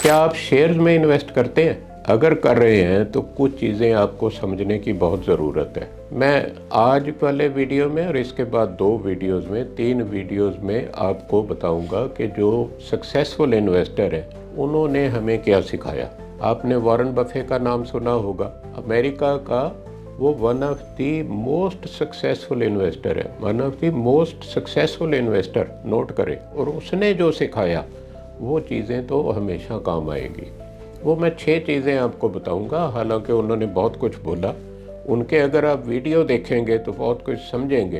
क्या आप शेयर्स में इन्वेस्ट करते हैं? अगर कर रहे हैं तो कुछ चीज़ें आपको समझने की बहुत ज़रूरत है। मैं आज वाले वीडियो में और इसके बाद 2 वीडियोज़ में 3 वीडियोज़ में आपको बताऊंगा कि जो सक्सेसफुल इन्वेस्टर हैं उन्होंने हमें क्या सिखाया। आपने वॉरेन बफे का नाम सुना होगा। अमेरिका का वो one of the most successful investor है, one of the most successful investor, note करें। और उसने जो सिखाया वो चीज़ें तो हमेशा काम आएगी। वो मैं 6 चीज़ें आपको बताऊंगा। हालांकि उन्होंने बहुत कुछ बोला, उनके अगर आप वीडियो देखेंगे तो बहुत कुछ समझेंगे,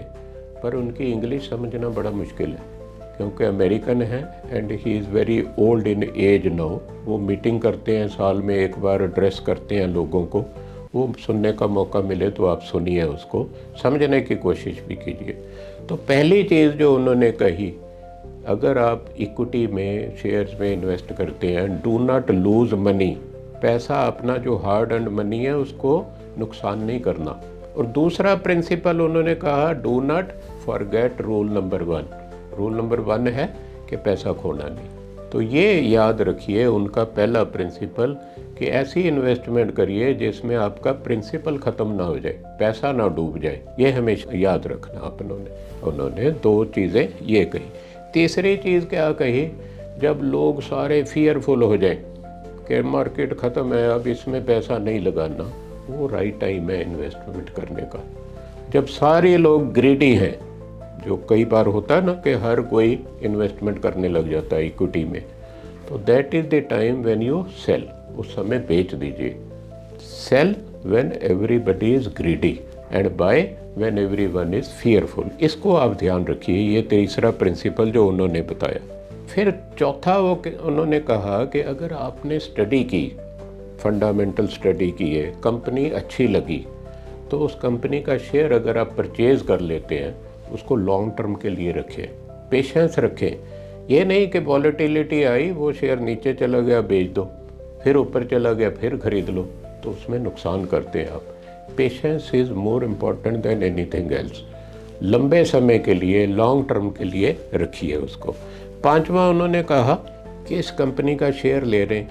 पर उनकी इंग्लिश समझना बड़ा मुश्किल है क्योंकि अमेरिकन है and he is very old in age now. वो मीटिंग करते हैं, साल में एक बार एड्रेस करते हैं लोगों को। वो सुनने का मौका मिले तो आप सुनिए, उसको समझने की कोशिश भी कीजिए। तो पहली चीज़ जो उन्होंने कही, अगर आप इक्विटी में शेयर्स में इन्वेस्ट करते हैं, डू नॉट लूज़ मनी। पैसा अपना जो हार्ड अर्न्ड मनी है उसको नुकसान नहीं करना। और दूसरा प्रिंसिपल उन्होंने कहा, do not forget rule number 1। Rule number 1 है कि पैसा खोना नहीं। तो ये याद रखिए उनका पहला प्रिंसिपल कि ऐसी इन्वेस्टमेंट करिए जिसमें आपका प्रिंसिपल ख़त्म ना हो जाए, पैसा ना डूब जाए। ये हमेशा याद रखना आप। उन्होंने 2 चीज़ें ये कही। तीसरी चीज़ क्या कही, जब लोग सारे फियरफुल हो जाएं कि मार्केट ख़त्म है, अब इसमें पैसा नहीं लगाना, वो राइट टाइम है इन्वेस्टमेंट करने का। जब सारे लोग ग्रीडी हैं, जो कई बार होता है ना कि हर कोई इन्वेस्टमेंट करने लग जाता है इक्विटी में, तो that is the time when you sell. उस समय बेच दीजिए। Sell when everybody is greedy and buy when everyone is fearful. इसको आप ध्यान रखिए। ये तीसरा प्रिंसिपल जो उन्होंने बताया। फिर चौथा उन्होंने कहा कि अगर आपने स्टडी की, फंडामेंटल स्टडी की है, कंपनी अच्छी लगी, तो उस कंपनी का शेयर अगर आप परचेज कर लेते हैं, उसको लॉन्ग टर्म के लिए रखें, पेशेंस रखें। ये नहीं कि वॉलेटिलिटी आई, वो शेयर नीचे चला गया बेच दो, फिर ऊपर चला गया फिर खरीद लो, तो उसमें नुकसान करते हैं आप। Patience is more important than anything else. लंबे समय के लिए, लॉन्ग टर्म के लिए रखिए उसको। 5वां उन्होंने कहा कि इस कंपनी का शेयर ले रहे हैं,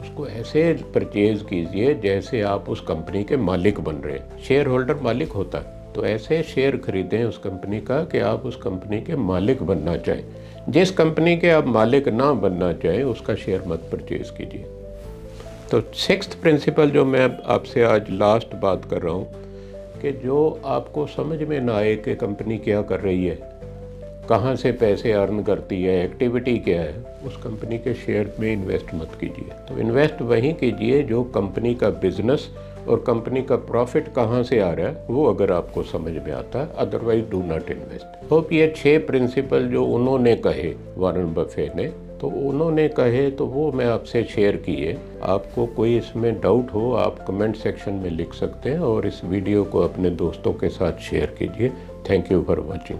उसको ऐसे परचेज कीजिए जैसे आप उस कंपनी के मालिक बन रहे हैं। शेयर होल्डर मालिक होता है, तो ऐसे शेयर खरीदें उस कंपनी का कि आप उस कंपनी के मालिक बनना चाहें। जिस कंपनी के आप मालिक ना बनना चाहें उसका शेयर मत परचेज कीजिए। तो 6th प्रिंसिपल जो मैं आपसे आज लास्ट बात कर रहा हूँ कि जो आपको समझ में ना आए कि कंपनी क्या कर रही है, कहाँ से पैसे अर्न करती है, एक्टिविटी क्या है, उस कंपनी के शेयर में इन्वेस्ट मत कीजिए। तो इन्वेस्ट वहीं कीजिए जो कंपनी का बिजनेस और कंपनी का प्रॉफिट कहाँ से आ रहा है वो अगर आपको समझ में आता है। Otherwise do not invest. Hope ये 6 प्रिंसिपल जो उन्होंने कहे, वॉरेन बफे ने, तो उन्होंने कहे तो वो मैं आपसे शेयर किए। आपको कोई इसमें डाउट हो आप कमेंट सेक्शन में लिख सकते हैं और इस वीडियो को अपने दोस्तों के साथ शेयर कीजिए। Thank you for watching.